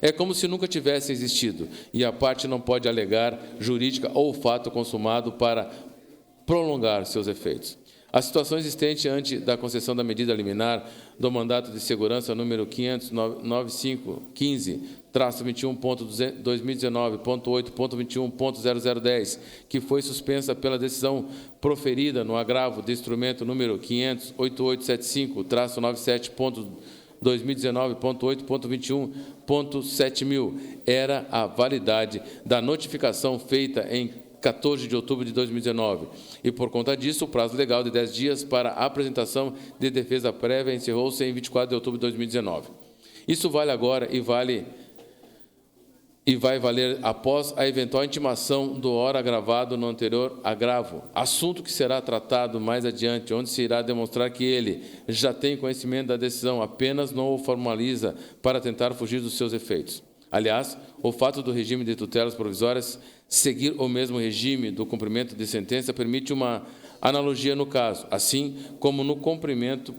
É como se nunca tivesse existido, e a parte não pode alegar jurídica ou fato consumado para prolongar seus efeitos. A situação existente ante da concessão da medida liminar do mandato de segurança número 595.15-21.2019.8.21.0010, que foi suspensa pela decisão proferida no agravo de instrumento número 500.8875-97.2019.8.21.7000, era a validade da notificação feita em 14 de outubro de 2019, e, por conta disso, o prazo legal de 10 dias para a apresentação de defesa prévia encerrou-se em 24 de outubro de 2019. Isso vale agora e vai valer após a eventual intimação do ora agravado no anterior agravo, assunto que será tratado mais adiante, onde se irá demonstrar que ele já tem conhecimento da decisão, apenas não o formaliza para tentar fugir dos seus efeitos. Aliás, o fato do regime de tutelas provisórias seguir o mesmo regime do cumprimento de sentença permite uma analogia no caso, assim como no cumprimento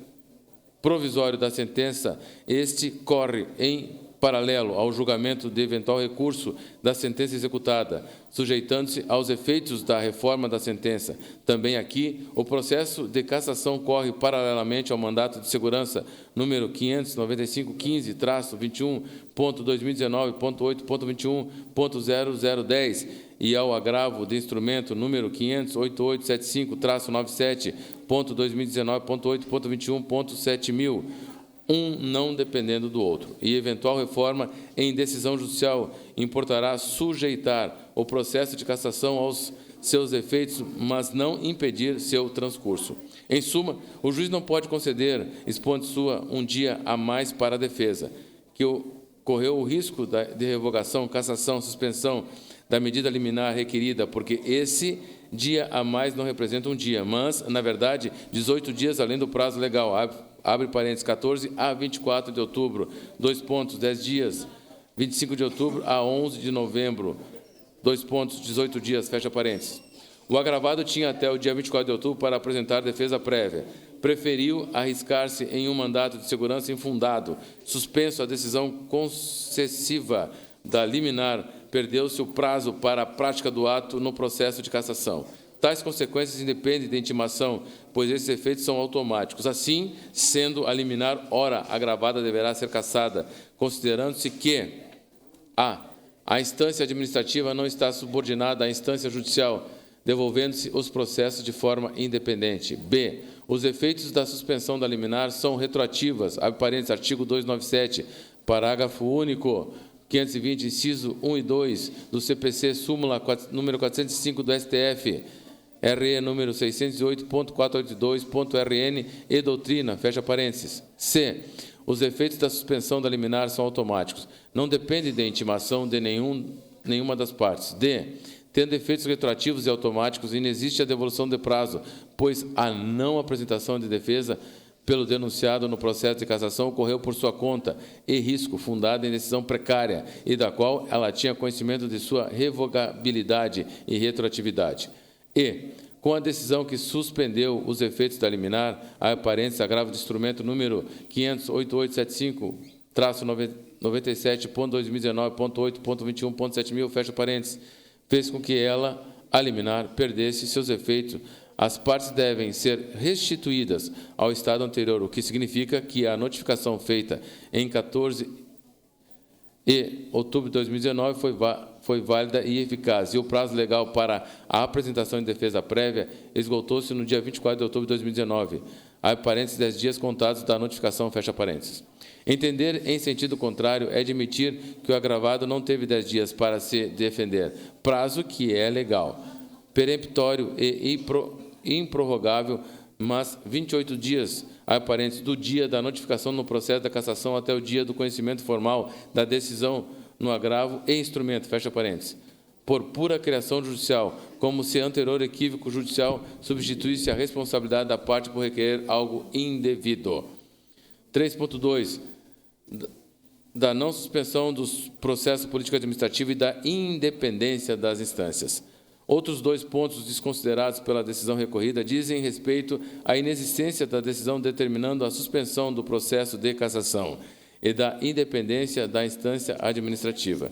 provisório da sentença, este corre em paralelo ao julgamento de eventual recurso da sentença executada, sujeitando-se aos efeitos da reforma da sentença. Também aqui, o processo de cassação corre paralelamente ao mandato de segurança número 595.15-21.2019.8.21.0010 e ao agravo de instrumento número 500.8875-97.2019.8.21.7000, não dependendo do outro, e eventual reforma em decisão judicial importará sujeitar o processo de cassação aos seus efeitos, mas não impedir seu transcurso. Em suma, o juiz não pode conceder, expondo sua, um dia a mais para a defesa, que correu o risco de revogação, cassação, suspensão da medida liminar requerida, porque esse dia a mais não representa um dia, mas, na verdade, 18 dias além do prazo legal, abre parênteses, 14 a 24 de outubro, 10 dias, 25 de outubro a 11 de novembro, 18 dias, fecha parênteses. O agravado tinha até o dia 24 de outubro para apresentar defesa prévia. Preferiu arriscar-se em um mandato de segurança infundado, suspenso a decisão concessiva da liminar, perdeu-se o prazo para a prática do ato no processo de cassação. Tais consequências independem da intimação, pois esses efeitos são automáticos. Assim, sendo a liminar ora agravada deverá ser cassada, considerando-se que a instância administrativa não está subordinada à instância judicial, devolvendo-se os processos de forma independente. B. Os efeitos da suspensão da liminar são retroativas, abre parênteses, artigo 297, parágrafo único, 520, inciso 1 e 2 do CPC, súmula número 405 do STF, RE número 608.482.RN e doutrina, fecha parênteses. C. Os efeitos da suspensão da liminar são automáticos, não dependem da intimação de nenhuma das partes. D. Tendo efeitos retroativos e automáticos, inexiste a devolução de prazo, pois a não apresentação de defesa pelo denunciado no processo de cassação ocorreu por sua conta e risco, fundada em decisão precária e da qual ela tinha conhecimento de sua revogabilidade e retroatividade. E, com a decisão que suspendeu os efeitos da liminar, a parênteses, agravo de instrumento número 500.8875-97.2019.8.21.7000, fecha parênteses, fez com que ela, a liminar, perdesse seus efeitos. As partes devem ser restituídas ao estado anterior, o que significa que a notificação feita em 14 de outubro de 2019 foi válida e eficaz, e o prazo legal para a apresentação de defesa prévia esgotou-se no dia 24 de outubro de 2019, abre parênteses, 10 dias contados da notificação, fecha parênteses. Entender em sentido contrário é admitir que o agravado não teve 10 dias para se defender, prazo que é legal, peremptório e improrrogável, mas 28 dias, abre parênteses, do dia da notificação no processo da cassação até o dia do conhecimento formal da decisão no agravo e instrumento, fecha parênteses, por pura criação judicial, como se anterior equívoco judicial substituísse a responsabilidade da parte por requerer algo indevido. 3.2. Da não suspensão dos processos político-administrativo e da independência das instâncias. Outros dois pontos desconsiderados pela decisão recorrida dizem respeito à inexistência da decisão determinando a suspensão do processo de cassação e da independência da instância administrativa.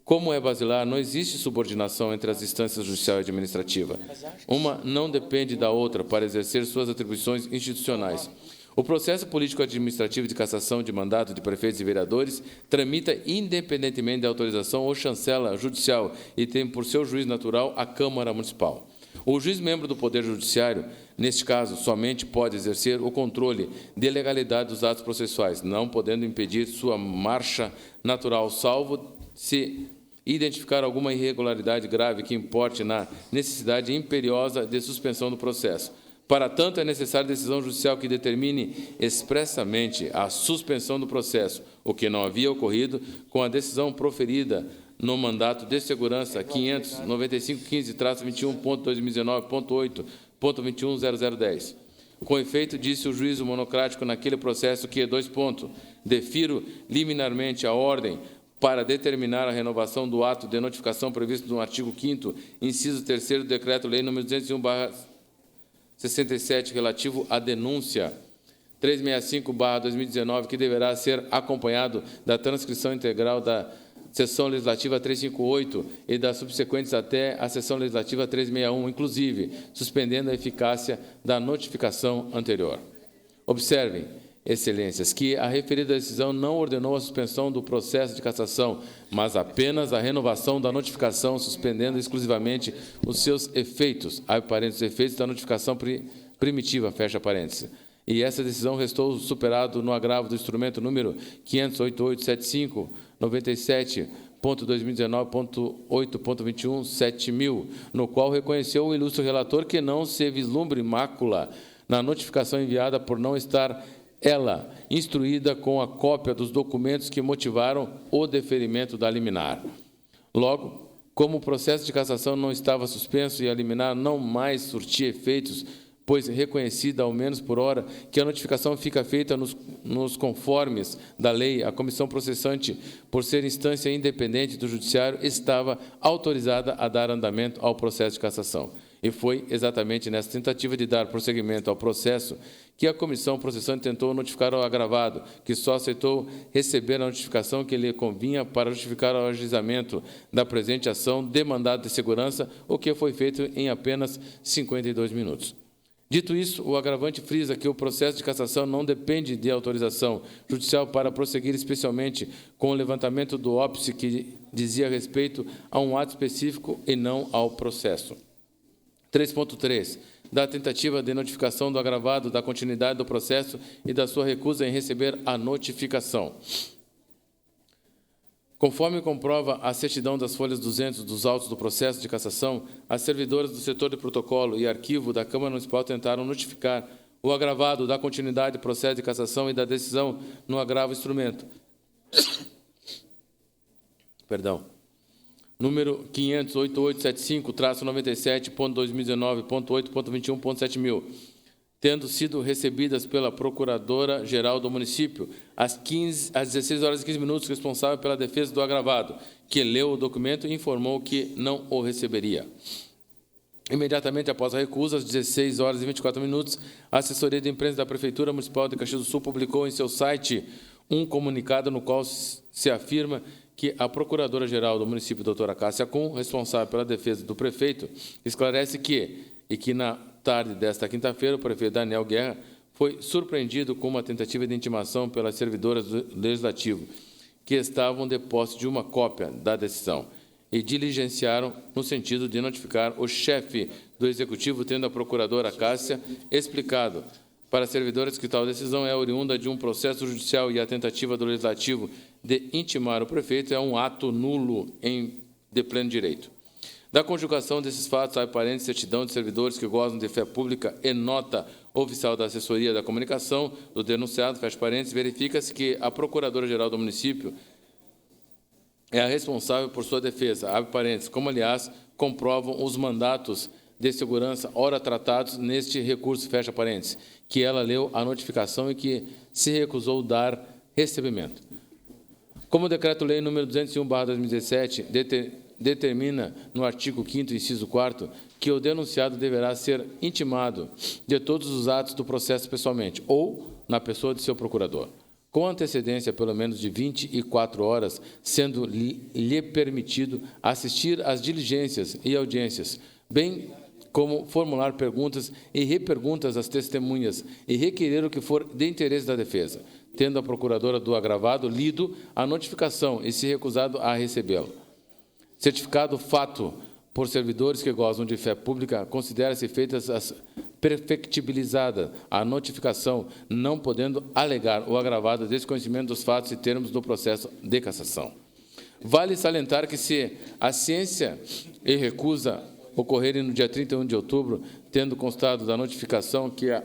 Como é basilar, não existe subordinação entre as instâncias judicial e administrativa. Uma não depende da outra para exercer suas atribuições institucionais. O processo político-administrativo de cassação de mandato de prefeitos e vereadores tramita independentemente da autorização ou chancela judicial e tem por seu juiz natural a Câmara Municipal. O juiz membro do Poder Judiciário, neste caso, somente pode exercer o controle de legalidade dos atos processuais, não podendo impedir sua marcha natural, salvo se identificar alguma irregularidade grave que importe na necessidade imperiosa de suspensão do processo. Para tanto, é necessária decisão judicial que determine expressamente a suspensão do processo, o que não havia ocorrido com a decisão proferida no mandato de segurança 595.15-21.2019.8.210010. Com efeito, disse o juízo monocrático naquele processo que, defiro liminarmente a ordem para determinar a renovação do ato de notificação previsto no artigo 5º, inciso 3º do Decreto-Lei nº 201/67, relativo à denúncia 365/2019, que deverá ser acompanhado da transcrição integral da Sessão Legislativa 358 e das subsequentes até a Sessão Legislativa 361, inclusive, suspendendo a eficácia da notificação anterior. Observem, Excelências, que a referida decisão não ordenou a suspensão do processo de cassação, mas apenas a renovação da notificação, suspendendo exclusivamente os seus efeitos, abre parênteses, efeitos da notificação primitiva, fecha parênteses. E essa decisão restou superado no agravo do instrumento número 588.75.97.2019.8.21.7000, no qual reconheceu o ilustre relator que não se vislumbre mácula na notificação enviada por não estar ela instruída com a cópia dos documentos que motivaram o deferimento da liminar. Logo, como o processo de cassação não estava suspenso e a liminar não mais surtia efeitos, pois reconhecida, ao menos por hora, que a notificação fica feita nos conformes da lei, a comissão processante, por ser instância independente do judiciário, estava autorizada a dar andamento ao processo de cassação. E foi exatamente nessa tentativa de dar prosseguimento ao processo que a comissão processante tentou notificar ao agravado, que só aceitou receber a notificação que lhe convinha para justificar o ajuizamento da presente ação de mandado de segurança, o que foi feito em apenas 52 minutos. Dito isso, o agravante frisa que o processo de cassação não depende de autorização judicial para prosseguir, especialmente com o levantamento do óbice que dizia respeito a um ato específico e não ao processo. 3.3. Da tentativa de notificação do agravado, da continuidade do processo e da sua recusa em receber a notificação. Conforme comprova a certidão das folhas 200 dos autos do processo de cassação, as servidoras do setor de protocolo e arquivo da Câmara Municipal tentaram notificar o agravado da continuidade do processo de cassação e da decisão no agravo instrumento. Número 500.8875/97.2019.8.21.7000, tendo sido recebidas pela Procuradora-Geral do Município, às 16 horas e 15 minutos, responsável pela defesa do agravado, que leu o documento e informou que não o receberia. Imediatamente após a recusa, às 16 horas e 24 minutos, a assessoria de imprensa da Prefeitura Municipal de Caxias do Sul publicou em seu site um comunicado no qual se afirma que a Procuradora-Geral do município, doutora Cássia Kuhn, responsável pela defesa do prefeito, esclarece que na tarde desta quinta-feira, o prefeito Daniel Guerra foi surpreendido com uma tentativa de intimação pelas servidoras do Legislativo, que estavam de posse de uma cópia da decisão, e diligenciaram no sentido de notificar o chefe do Executivo, tendo a procuradora Cássia explicado para as servidoras que tal decisão é oriunda de um processo judicial e a tentativa do Legislativo de intimar o prefeito é um ato nulo de pleno direito. Da conjugação desses fatos, há parentes certidão de servidores que gozam de fé pública e nota oficial da assessoria da comunicação do denunciado, fecha parênteses, verifica-se que a Procuradora-Geral do município é a responsável por sua defesa, abre parênteses, como, aliás, comprovam os mandatos de segurança, ora tratados neste recurso, fecha parênteses, que ela leu a notificação e que se recusou dar recebimento. Como o Decreto-Lei nº 201/2017 determina no artigo 5º, inciso 4º, que o denunciado deverá ser intimado de todos os atos do processo pessoalmente ou na pessoa de seu procurador. com antecedência pelo menos de 24 horas, sendo-lhe permitido assistir às diligências e audiências, bem como formular perguntas e reperguntas às testemunhas e requerer o que for de interesse da defesa, tendo a procuradora do agravado lido a notificação e se recusado a recebê-la. Certificado fato por servidores que gozam de fé pública, considera-se feitas as perfectibilizada a notificação, não podendo alegar o agravado desconhecimento dos fatos e termos do processo de cassação. Vale salientar que, se a ciência e recusa ocorrerem no dia 31 de outubro, tendo constado da notificação que a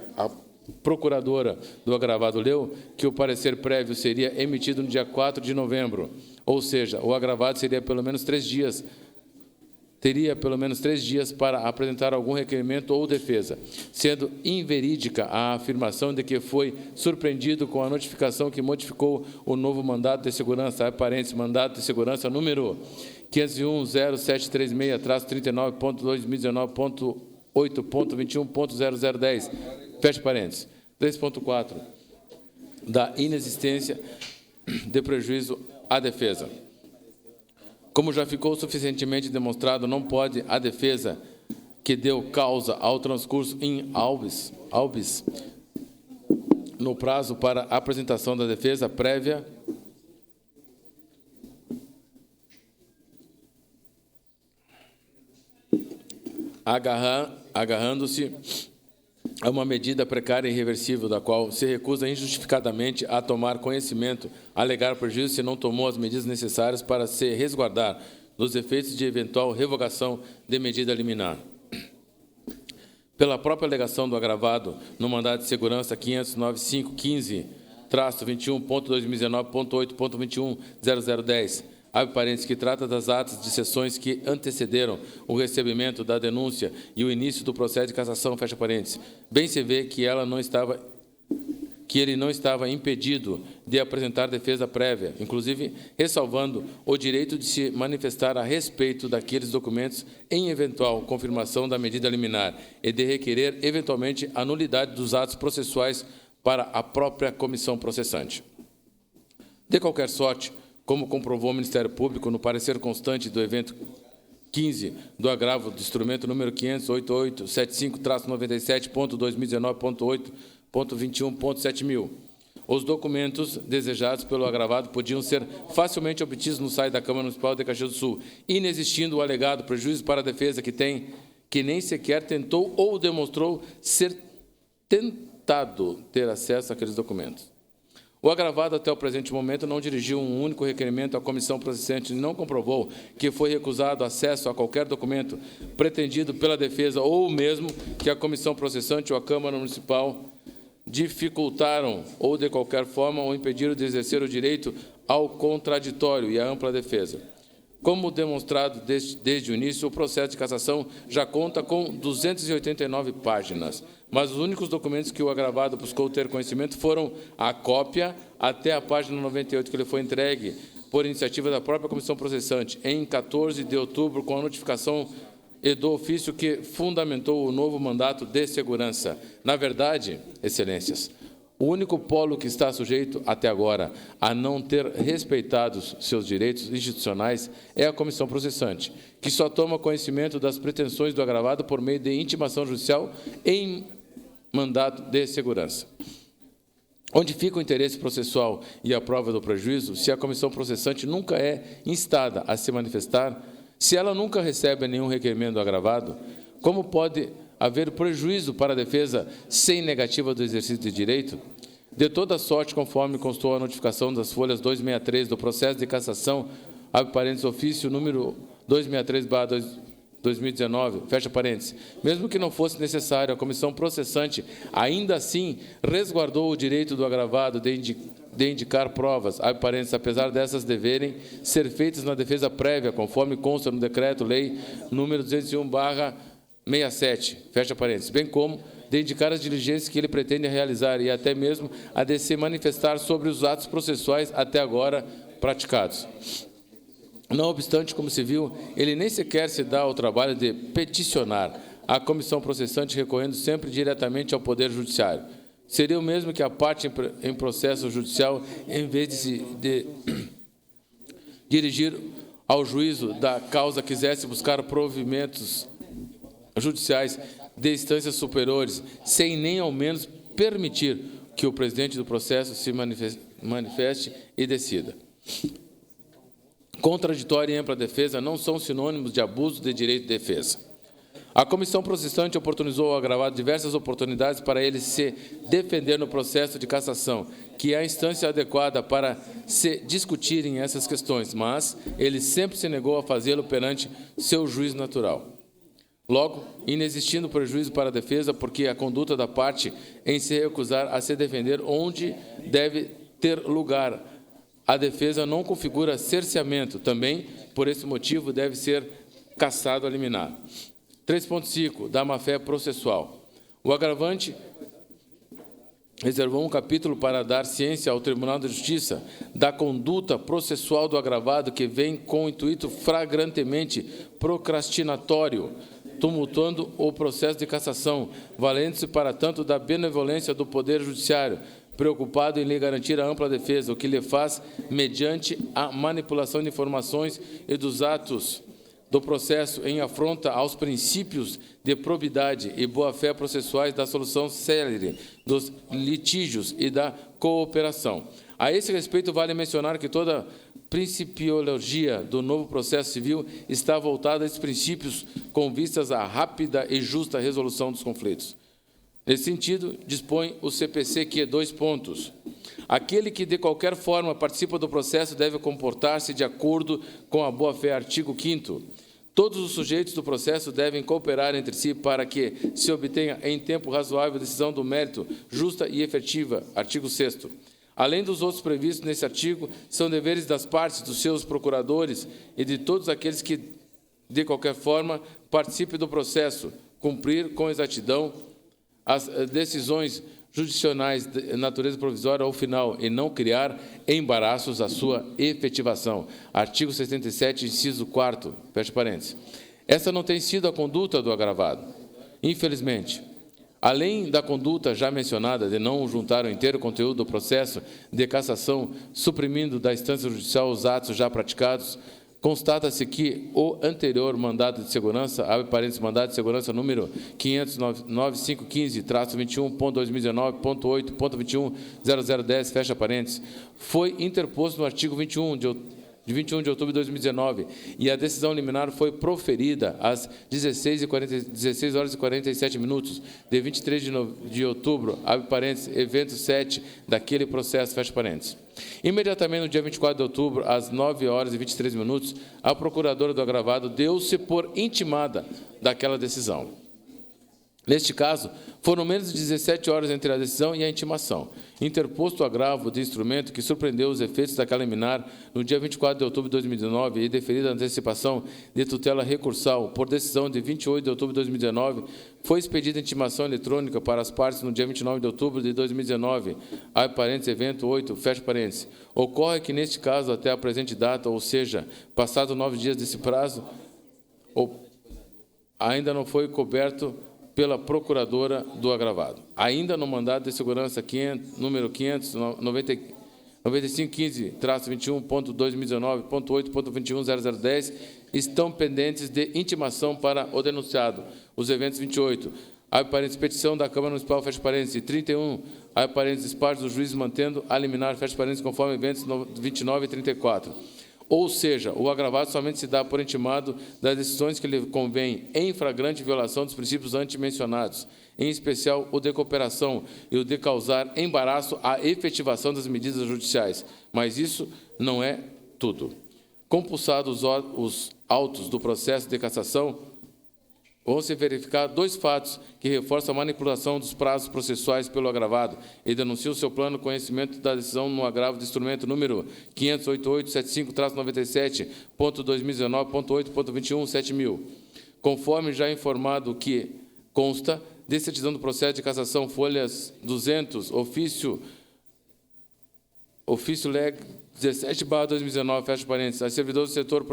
procuradora do agravado leu, que o parecer prévio seria emitido no dia 4 de novembro, ou seja, o agravado teria pelo menos 3 dias para apresentar algum requerimento ou defesa, sendo inverídica a afirmação de que foi surpreendido com a notificação que modificou o novo mandato de segurança, parênteses, mandato de segurança número 501.0736/39.2019.8.21.0010, fecha parênteses, 3.4, da inexistência de prejuízo à defesa. Como já ficou suficientemente demonstrado, não pode a defesa que deu causa ao transcurso in albis, no prazo para a apresentação da defesa prévia agarrando-se a uma medida precária e irreversível, da qual se recusa injustificadamente a tomar conhecimento, alegar prejuízo se não tomou as medidas necessárias para se resguardar dos efeitos de eventual revogação de medida liminar. Pela própria alegação do agravado no mandado de segurança 595.15/21.2019.8.21.0010, abre parênteses, que trata das atas de sessões que antecederam o recebimento da denúncia e o início do processo de cassação, fecha parênteses. Bem se vê que ele não estava impedido de apresentar defesa prévia, inclusive ressalvando o direito de se manifestar a respeito daqueles documentos em eventual confirmação da medida liminar e de requerer, eventualmente, a nulidade dos atos processuais para a própria comissão processante. De qualquer sorte, como comprovou o Ministério Público no parecer constante do evento 15 do agravo do instrumento número 500.8875/97.2019.8.21.7000, os documentos desejados pelo agravado podiam ser facilmente obtidos no site da Câmara Municipal de Caxias do Sul, inexistindo o alegado prejuízo para a defesa que nem sequer tentou ou demonstrou ser tentado ter acesso àqueles documentos. O agravado, até o presente momento, não dirigiu um único requerimento à comissão processante e não comprovou que foi recusado acesso a qualquer documento pretendido pela defesa ou mesmo que a comissão processante ou a Câmara Municipal dificultaram ou, de qualquer forma, o impediram de exercer o direito ao contraditório e à ampla defesa. Como demonstrado desde o início, o processo de cassação já conta com 289 páginas, mas os únicos documentos que o agravado buscou ter conhecimento foram a cópia até a página 98, que lhe foi entregue por iniciativa da própria comissão processante, em 14 de outubro, com a notificação e do ofício que fundamentou o novo mandato de segurança. Na verdade, excelências, o único polo que está sujeito, até agora, a não ter respeitado seus direitos institucionais é a comissão processante, que só toma conhecimento das pretensões do agravado por meio de intimação judicial em mandato de segurança. Onde fica o interesse processual e a prova do prejuízo, se a comissão processante nunca é instada a se manifestar, se ela nunca recebe nenhum requerimento do agravado, como pode haver prejuízo para a defesa sem negativa do exercício de direito? De toda sorte, conforme constou a notificação das folhas 263 do processo de cassação, abre parênteses, ofício número 263/2019, fecha parênteses, mesmo que não fosse necessário, a comissão processante ainda assim resguardou o direito do agravado de indicar provas, abre parênteses, apesar dessas deverem ser feitas na defesa prévia, conforme consta no decreto-lei número 201/67, fecha parênteses, bem como de indicar as diligências que ele pretende realizar e até mesmo a de se manifestar sobre os atos processuais até agora praticados. Não obstante, como se viu, ele nem sequer se dá ao trabalho de peticionar a comissão processante, recorrendo sempre diretamente ao Poder Judiciário. seria o mesmo que a parte em processo judicial, em vez de se dirigir ao juízo da causa, quisesse buscar provimentos judiciais de instâncias superiores, sem nem ao menos permitir que o presidente do processo se manifeste e decida. Contraditória e ampla defesa não são sinônimos de abuso de direito de defesa. A comissão processante oportunizou ao agravado diversas oportunidades para ele se defender no processo de cassação, que é a instância adequada para se discutirem essas questões, mas ele sempre se negou a fazê-lo perante seu juízo natural. Logo, inexistindo prejuízo para a defesa, porque a conduta da parte em se recusar a se defender onde deve ter lugar a defesa não configura cerceamento. Também, por esse motivo, deve ser cassado a liminar. 3.5. Da má-fé processual. O agravante reservou um capítulo para dar ciência ao Tribunal de Justiça da conduta processual do agravado que vem com intuito flagrantemente procrastinatório, tumultuando o processo de cassação, valendo-se, para tanto, da benevolência do Poder Judiciário, preocupado em lhe garantir a ampla defesa, o que lhe faz, mediante a manipulação de informações e dos atos do processo, em afronta aos princípios de probidade e boa-fé processuais da solução célere dos litígios e da cooperação. A esse respeito, vale mencionar que toda principiologia do novo processo civil está voltada a esses princípios com vistas à rápida e justa resolução dos conflitos. Nesse sentido, dispõe o CPC que, 2 pontos. Aquele que, de qualquer forma, participa do processo deve comportar-se de acordo com a boa-fé. Artigo 5º. Todos os sujeitos do processo devem cooperar entre si para que se obtenha em tempo razoável decisão do mérito justa e efetiva. Artigo 6º. Além dos outros previstos nesse artigo, são deveres das partes, dos seus procuradores e de todos aqueles que, de qualquer forma, participem do processo, cumprir com exatidão as decisões judiciais de natureza provisória ou final e não criar embaraços à sua efetivação. Artigo 67, inciso 4º, fecha parênteses. Essa não tem sido a conduta do agravado. Infelizmente, além da conduta já mencionada de não juntar o inteiro conteúdo do processo de cassação, suprimindo da instância judicial os atos já praticados, constata-se que o anterior mandado de segurança, abre parênteses, mandado de segurança número 500.9515-21.2019.8.21.0010, fecha parênteses, foi interposto no artigo 21 de 21 de outubro de 2019, e a decisão liminar foi proferida às 16 horas e 47 minutos de 23 de outubro, abre parênteses, evento 7 daquele processo, fecha parênteses. Imediatamente no dia 24 de outubro, às 9 horas e 23 minutos, a procuradora do agravado deu-se por intimada daquela decisão. Neste caso, foram menos de 17 horas entre a decisão e a intimação. Interposto o agravo de instrumento que surpreendeu os efeitos daquela liminar no dia 24 de outubro de 2019 e deferida a antecipação de tutela recursal por decisão de 28 de outubro de 2019, foi expedida intimação eletrônica para as partes no dia 29 de outubro de 2019, abre parênteses, evento 8, fecha parênteses. Ocorre que, neste caso, até a presente data, ou seja, passados 9 dias desse prazo, ainda não foi coberto pela procuradora do agravado. Ainda no mandado de segurança número 595-21.2019.8.21.0010, estão pendentes de intimação para o denunciado. Os eventos 28, abre parênteses, petição da Câmara Municipal, fecha parênteses, e 31, abre parênteses, parte dos juízes mantendo a liminar, fecha parênteses, conforme eventos 29 e 34. Ou seja, o agravado somente se dá por intimado das decisões que lhe convêm em flagrante violação dos princípios antemencionados, em especial o de cooperação e o de causar embaraço à efetivação das medidas judiciais. Mas isso não é tudo. Compulsados os autos do processo de cassação, vão-se verificar 2 fatos que reforçam a manipulação dos prazos processuais pelo agravado e denunciam o seu plano conhecimento da decisão no agravo de instrumento número 500.8875-97.2019.8.21.7000. Conforme já informado que consta de certidão do processo de cassação, folhas 200, ofício leg 17/2019, fecha parênteses, a servidores do setor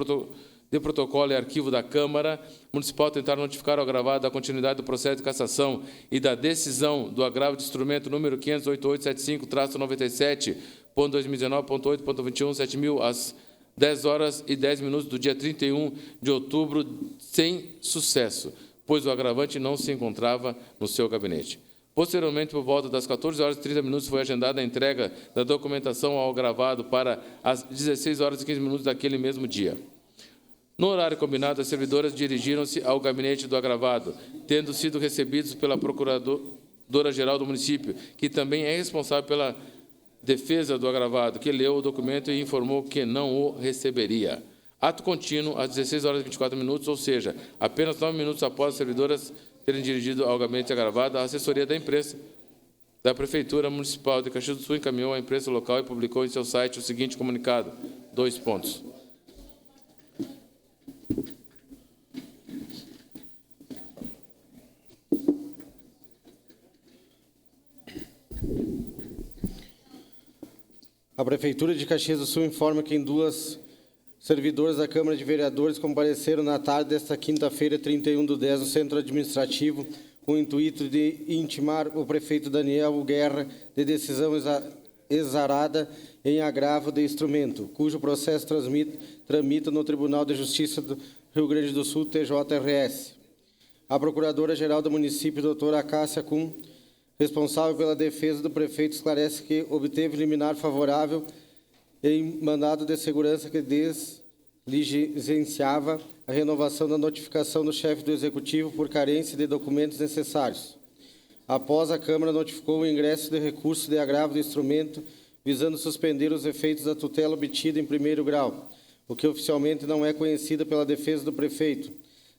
de protocolo e arquivo da Câmara Municipal tentar notificar ao gravado a continuidade do processo de cassação e da decisão do agravo de instrumento número 58875-97.2019.8.21, 7.000, às 10h10 do dia 31 de outubro, sem sucesso, pois o agravante não se encontrava no seu gabinete. Posteriormente, por volta das 14h30, foi agendada a entrega da documentação ao gravado para as 16h15 daquele mesmo dia. No horário combinado, as servidoras dirigiram-se ao gabinete do agravado, tendo sido recebidos pela Procuradora-Geral do município, que também é responsável pela defesa do agravado, que leu o documento e informou que não o receberia. Ato contínuo, às 16h24, ou seja, apenas 9 minutos após as servidoras terem dirigido ao gabinete agravado, a assessoria da imprensa da Prefeitura Municipal de Caxias do Sul encaminhou à imprensa local e publicou em seu site o seguinte comunicado: 2 pontos. A Prefeitura de Caxias do Sul informa que 2 servidoras da Câmara de Vereadores compareceram na tarde desta quinta-feira, 31/10, no Centro Administrativo, com o intuito de intimar o prefeito Daniel Guerra de decisão exarada em agravo de instrumento, cujo processo tramita no Tribunal de Justiça do Rio Grande do Sul, TJRS. A Procuradora-Geral do município, doutora Cássia Kuhn, responsável pela defesa do prefeito, esclarece que obteve liminar favorável em mandado de segurança que diligenciava a renovação da notificação do chefe do Executivo por carência de documentos necessários. Após, a Câmara notificou o ingresso de recurso de agravo do instrumento, visando suspender os efeitos da tutela obtida em primeiro grau, o que oficialmente não é conhecida pela defesa do prefeito.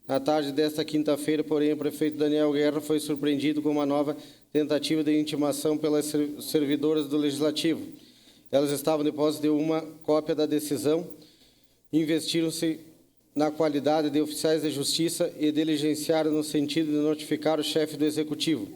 Na tarde desta quinta-feira, porém, o prefeito Daniel Guerra foi surpreendido com uma nova tentativa de intimação pelas servidoras do Legislativo. Elas estavam de posse de uma cópia da decisão, investiram-se na qualidade de oficiais de justiça e diligenciaram no sentido de notificar o chefe do Executivo.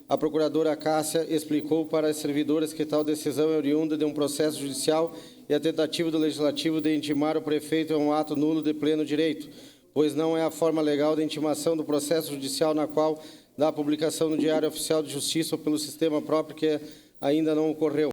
A procuradora Cássia explicou para as servidoras que tal decisão é oriunda de um processo judicial e a tentativa do Legislativo de intimar o prefeito é um ato nulo de pleno direito, pois não é a forma legal de intimação do processo judicial na qual dá publicação no Diário Oficial de Justiça ou pelo sistema próprio que ainda não ocorreu.